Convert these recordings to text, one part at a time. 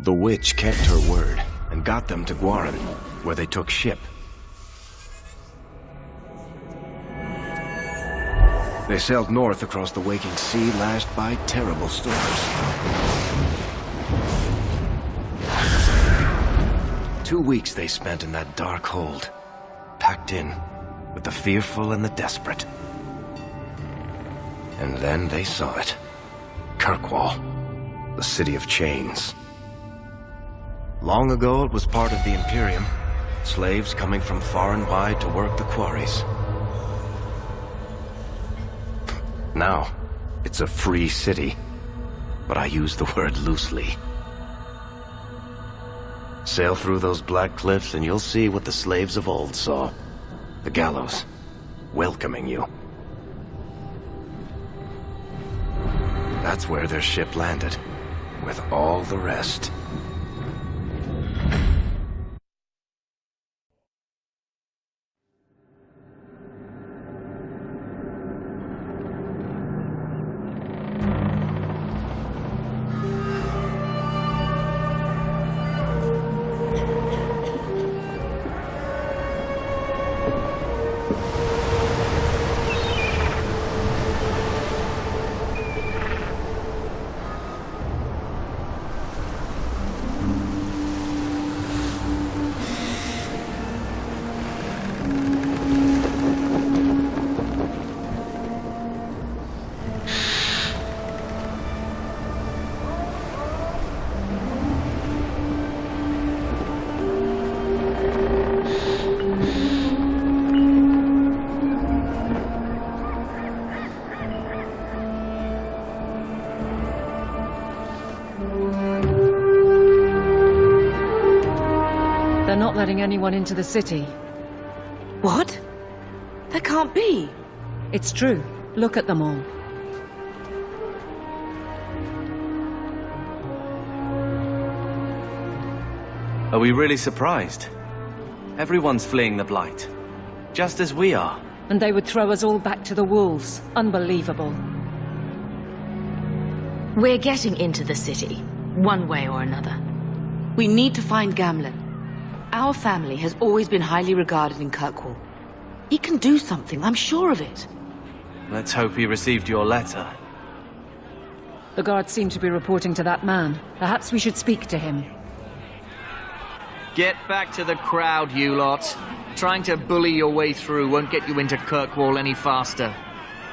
The witch kept her word and got them to Guaran, where they took ship. They sailed north across the waking sea, lashed by terrible storms. 2 weeks they spent in that dark hold, packed in with the fearful and the desperate. And then they saw it. Kirkwall, the city of chains. Long ago it was part of the Imperium, slaves coming from far and wide to work the quarries. Now, it's a free city, but I use the word loosely. Sail through those black cliffs and you'll see what the slaves of old saw. The gallows, welcoming you. That's where their ship landed, with all the rest. They're not letting anyone into the city. What? That can't be. It's true. Look at them all. Are we really surprised? Everyone's fleeing the Blight. Just as we are. And they would throw us all back to the wolves. Unbelievable. We're getting into the city, one way or another. We need to find Gamlen. Our family has always been highly regarded in Kirkwall. He can do something, I'm sure of it. Let's hope he received your letter. The guards seem to be reporting to that man. Perhaps we should speak to him. Get back to the crowd, you lot. Trying to bully your way through won't get you into Kirkwall any faster.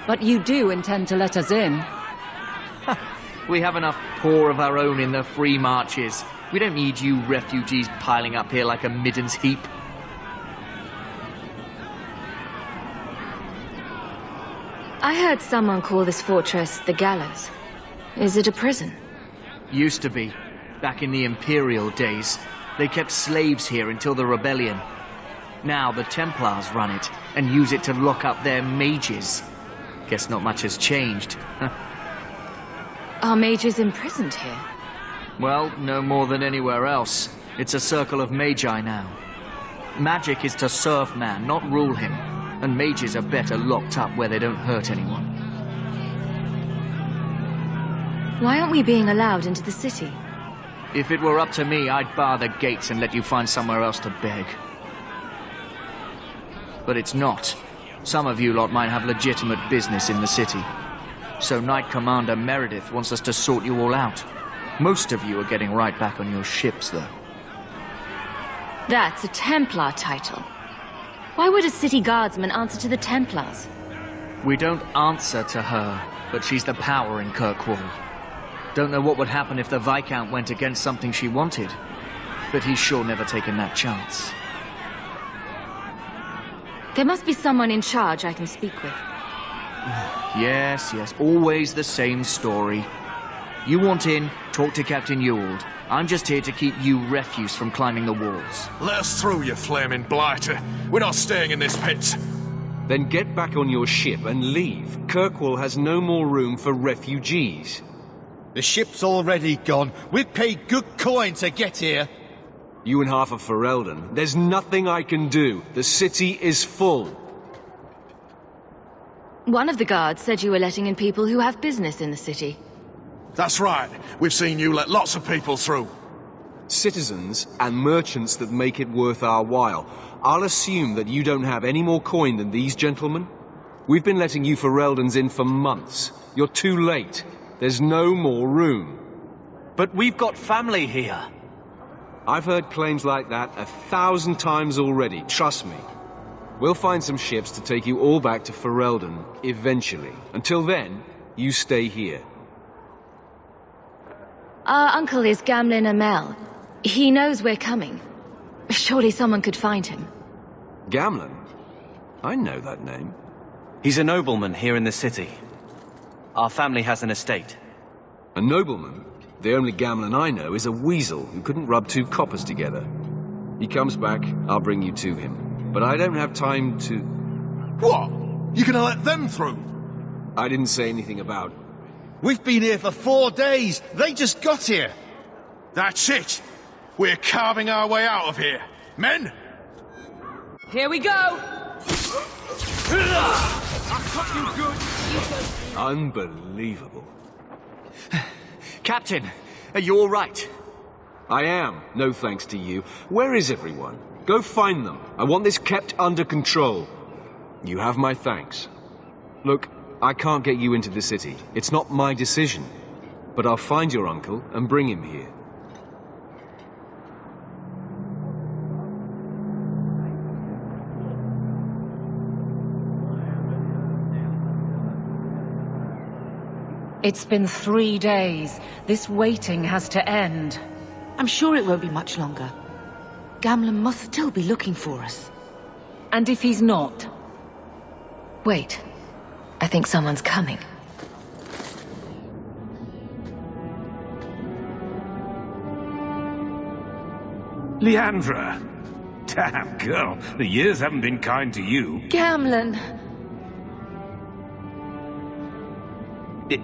But you do intend to let us in. We have enough poor of our own in the free marches. We don't need you refugees piling up here like a middens heap. I heard someone call this fortress the Gallows. Is it a prison? Used to be. Back in the Imperial days. They kept slaves here until the rebellion. Now the Templars run it and use it to lock up their mages. Guess not much has changed. Are mages imprisoned here? Well, no more than anywhere else. It's a circle of magi now. Magic is to serve man, not rule him. And mages are better locked up where they don't hurt anyone. Why aren't we being allowed into the city? If it were up to me, I'd bar the gates and let you find somewhere else to beg. But it's not. Some of you lot might have legitimate business in the city. So Knight Commander Meredith wants us to sort you all out. Most of you are getting right back on your ships, though. That's a Templar title. Why would a city guardsman answer to the Templars? We don't answer to her, but she's the power in Kirkwall. Don't know what would happen if the Viscount went against something she wanted, but he's sure never taken that chance. There must be someone in charge I can speak with. Yes, always the same story. You want in, talk to Captain Ewald. I'm just here to keep you refuse from climbing the walls. Let us through, you flaming blighter. We're not staying in this pit. Then get back on your ship and leave. Kirkwall has no more room for refugees. The ship's already gone. We've paid good coin to get here. You and half of Ferelden. There's nothing I can do. The city is full. One of the guards said you were letting in people who have business in the city. That's right. We've seen you let lots of people through. Citizens and merchants that make it worth our while. I'll assume that you don't have any more coin than these gentlemen. We've been letting you Fereldans in for months. You're too late. There's no more room. But we've got family here. I've heard claims like that 1,000 times already, trust me. We'll find some ships to take you all back to Ferelden, eventually. Until then, you stay here. Our uncle is Gamlin Amel. He knows we're coming. Surely someone could find him. Gamlin? I know that name. He's a nobleman here in the city. Our family has an estate. A nobleman? The only Gamlin I know is a weasel who couldn't rub 2 coppers together. He comes back, I'll bring you to him. But I don't have time to... What? You gonna let them through? I didn't say anything about... We've been here for 4 days. They just got here. That's it. We're carving our way out of here. Men? Here we go! Unbelievable. Captain, are you all right? I am, no thanks to you. Where is everyone? Go find them. I want this kept under control. You have my thanks. Look, I can't get you into the city. It's not my decision. But I'll find your uncle and bring him here. It's been 3 days. This waiting has to end. I'm sure it won't be much longer. Gamlin must still be looking for us. And if he's not? Wait. I think someone's coming. Leandra! Damn, girl, the years haven't been kind to you. Gamlin!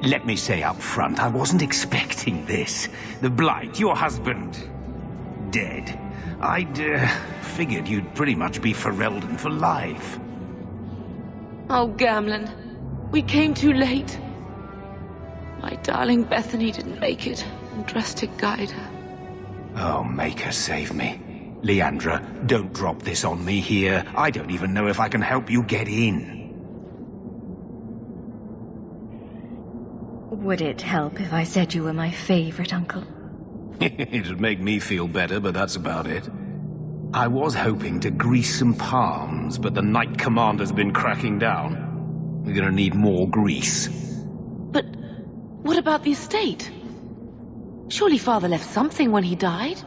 Let me say up front, I wasn't expecting this. The Blight, your husband, dead. I'd figured you'd pretty much be Ferelden for life. Oh, Gamlin. We came too late. My darling Bethany didn't make it, and dressed to guide her. Oh, make her save me. Leandra, don't drop this on me here. I don't even know if I can help you get in. Would it help if I said you were my favorite uncle? It'd make me feel better, but that's about it. I was hoping to grease some palms, but the Knight Commander's been cracking down. We're gonna need more grease. But what about the estate? Surely Father left something when he died?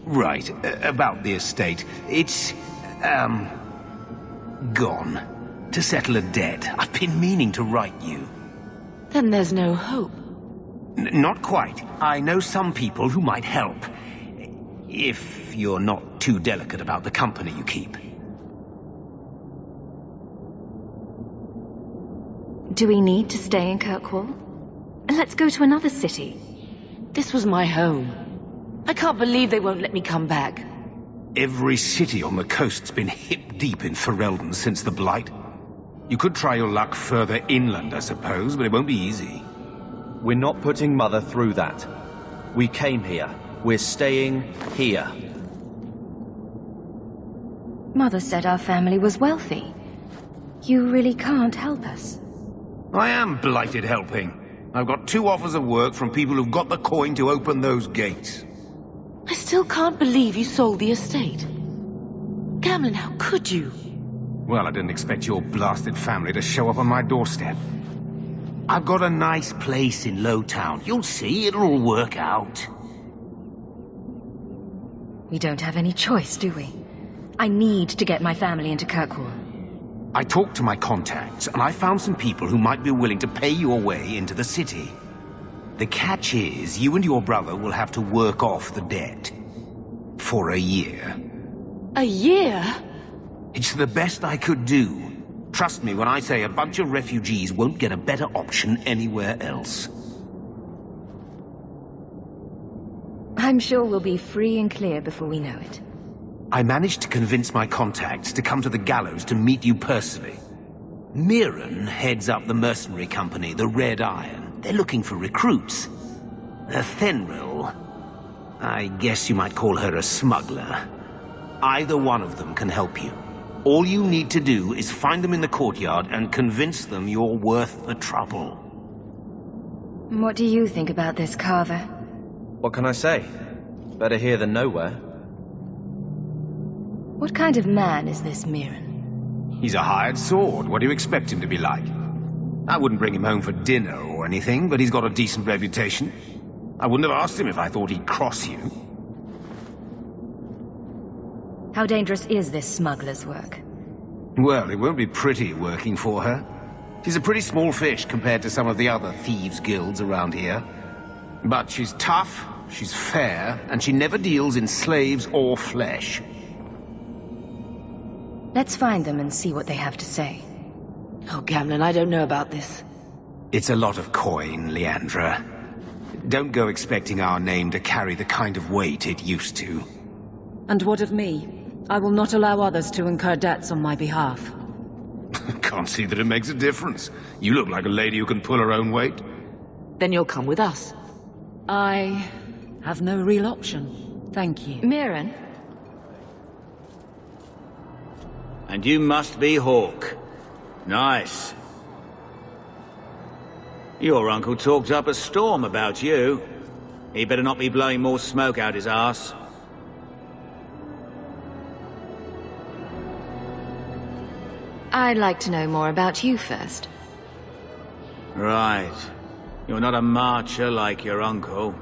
Right, about the estate. It's, gone. To settle a debt. I've been meaning to write you. Then there's no hope. Not quite. I know some people who might help. If you're not too delicate about the company you keep. Do we need to stay in Kirkwall? Let's go to another city. This was my home. I can't believe they won't let me come back. Every city on the coast's been hip-deep in Ferelden since the Blight. You could try your luck further inland, I suppose, but it won't be easy. We're not putting Mother through that. We came here. We're staying here. Mother said our family was wealthy. You really can't help us. I am blighted helping. I've got 2 offers of work from people who've got the coin to open those gates. I still can't believe you sold the estate. Gamlin, how could you? Well, I didn't expect your blasted family to show up on my doorstep. I've got a nice place in Lowtown. You'll see, it'll all work out. We don't have any choice, do we? I need to get my family into Kirkwall. I talked to my contacts, and I found some people who might be willing to pay your way into the city. The catch is, you and your brother will have to work off the debt. For a year. A year? It's the best I could do. Trust me when I say a bunch of refugees won't get a better option anywhere else. I'm sure we'll be free and clear before we know it. I managed to convince my contacts to come to the gallows to meet you personally. Mirren heads up the mercenary company, the Red Iron. They're looking for recruits. Thenril, I guess you might call her a smuggler. Either one of them can help you. All you need to do is find them in the courtyard and convince them you're worth the trouble. What do you think about this, Carver? What can I say? Better here than nowhere. What kind of man is this Mirren? He's a hired sword. What do you expect him to be like? I wouldn't bring him home for dinner or anything, but he's got a decent reputation. I wouldn't have asked him if I thought he'd cross you. How dangerous is this smuggler's work? Well, it won't be pretty working for her. She's a pretty small fish compared to some of the other thieves' guilds around here. But she's tough, she's fair, and she never deals in slaves or flesh. Let's find them and see what they have to say. Oh, Gamlen, I don't know about this. It's a lot of coin, Leandra. Don't go expecting our name to carry the kind of weight it used to. And what of me? I will not allow others to incur debts on my behalf. Can't see that it makes a difference. You look like a lady who can pull her own weight. Then you'll come with us. I have no real option. Thank you. Mirren? And you must be Hawke. Nice. Your uncle talked up a storm about you. He better not be blowing more smoke out his arse. I'd like to know more about you first. Right. You're not a marcher like your uncle.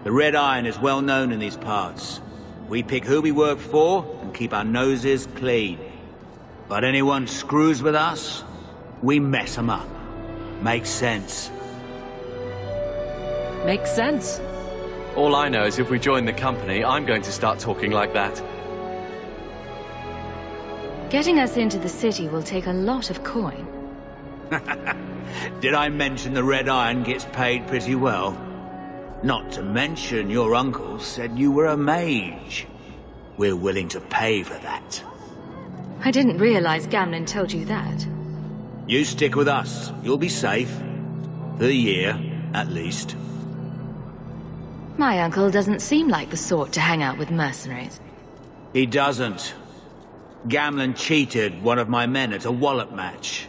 The Red Iron is well known in these parts. We pick who we work for and keep our noses clean. But anyone screws with us, we mess them up. Makes sense. Makes sense. All I know is if we join the company, I'm going to start talking like that. Getting us into the city will take a lot of coin. Did I mention the Red Iron gets paid pretty well? Not to mention your uncle said you were a mage. We're willing to pay for that. I didn't realize Gamlen told you that. You stick with us. You'll be safe. For a year, at least. My uncle doesn't seem like the sort to hang out with mercenaries. He doesn't. Gamlen cheated one of my men at a wallop match.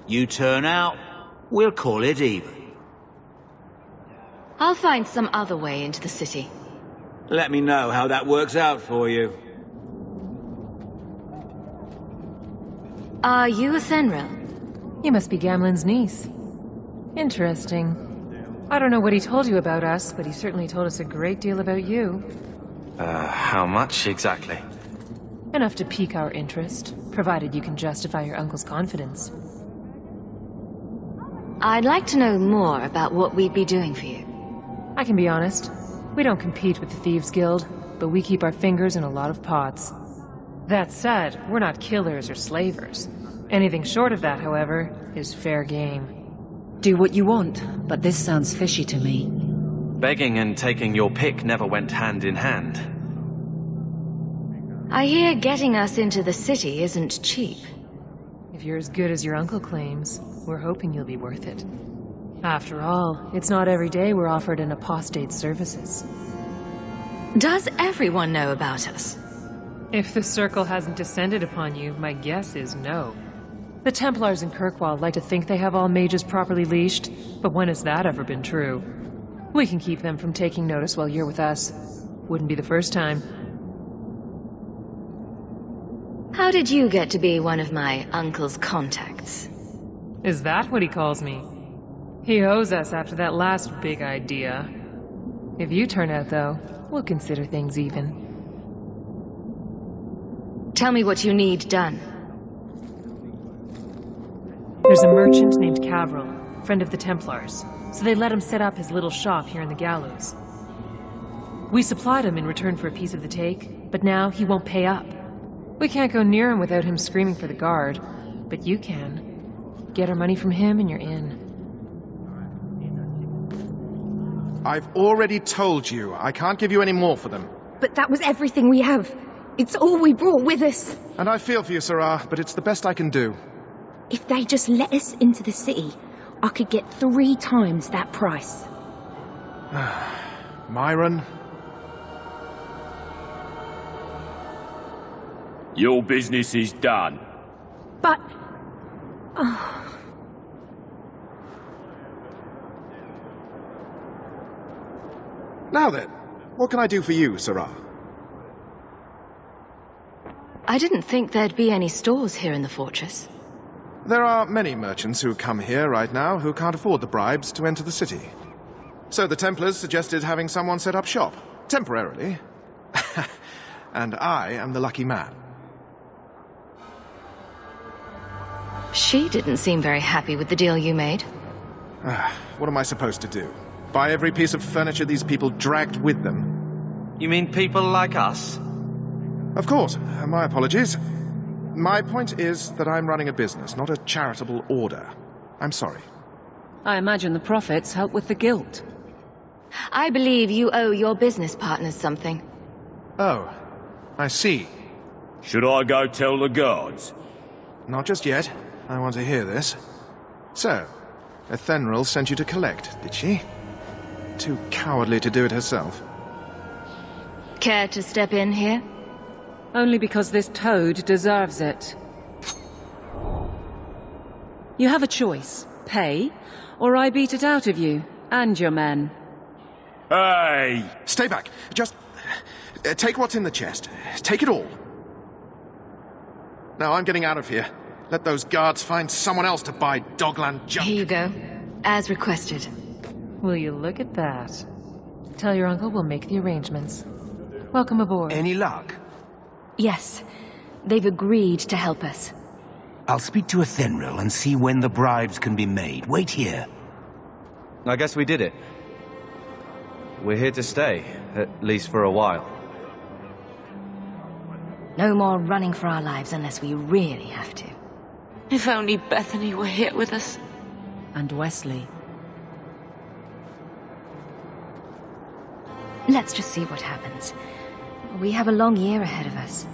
You turn out, we'll call it even. I'll find some other way into the city. Let me know how that works out for you. Are you a Fenrir? You must be Gamlen's niece. Interesting. I don't know what he told you about us, but he certainly told us a great deal about you. How much exactly? Enough to pique our interest, provided you can justify your uncle's confidence. I'd like to know more about what we'd be doing for you. I can be honest. We don't compete with the Thieves Guild, but we keep our fingers in a lot of pots. That said, we're not killers or slavers. Anything short of that, however, is fair game. Do what you want, but this sounds fishy to me. Begging and taking your pick never went hand in hand. I hear getting us into the city isn't cheap. If you're as good as your uncle claims, we're hoping you'll be worth it. After all, it's not every day we're offered an apostate's services. Does everyone know about us? If the Circle hasn't descended upon you, my guess is no. The Templars in Kirkwall like to think they have all mages properly leashed, but when has that ever been true? We can keep them from taking notice while you're with us. Wouldn't be the first time. How did you get to be one of my uncle's contacts? Is that what he calls me? He owes us after that last big idea. If you turn out, though, we'll consider things even. Tell me what you need done. There's a merchant named Cavril, friend of the Templars, so they let him set up his little shop here in the Gallows. We supplied him in return for a piece of the take, but now he won't pay up. We can't go near him without him screaming for the guard, but you can. Get our money from him and you're in. I've already told you, I can't give you any more for them. But that was everything we have. It's all we brought with us. And I feel for you, Sarah, but it's the best I can do. If they just let us into the city, I could get 3 times that price. Myron? Your business is done. But... Oh. Now then, what can I do for you, Sarah? I didn't think there'd be any stores here in the fortress. There are many merchants who come here right now who can't afford the bribes to enter the city. So the Templars suggested having someone set up shop, temporarily. And I am the lucky man. She didn't seem very happy with the deal you made. What am I supposed to do? Buy every piece of furniture these people dragged with them? You mean people like us? Of course. My apologies. My point is that I'm running a business, not a charitable order. I'm sorry. I imagine the profits help with the guilt. I believe you owe your business partners something. Oh, I see. Should I go tell the guards? Not just yet. I want to hear this. So, Ethenril sent you to collect, did she? Too cowardly to do it herself. Care to step in here? Only because this toad deserves it. You have a choice. Pay, or I beat it out of you, and your men. Hey! Stay back. Just... take what's in the chest. Take it all. Now I'm getting out of here. Let those guards find someone else to buy Dogland junk. Here you go. As requested. Will you look at that? Tell your uncle we'll make the arrangements. Welcome aboard. Any luck? Yes. They've agreed to help us. I'll speak to Ethenril and see when the bribes can be made. Wait here. I guess we did it. We're here to stay, at least for a while. No more running for our lives unless we really have to. If only Bethany were here with us. And Wesley. Let's just see what happens. We have a long year ahead of us.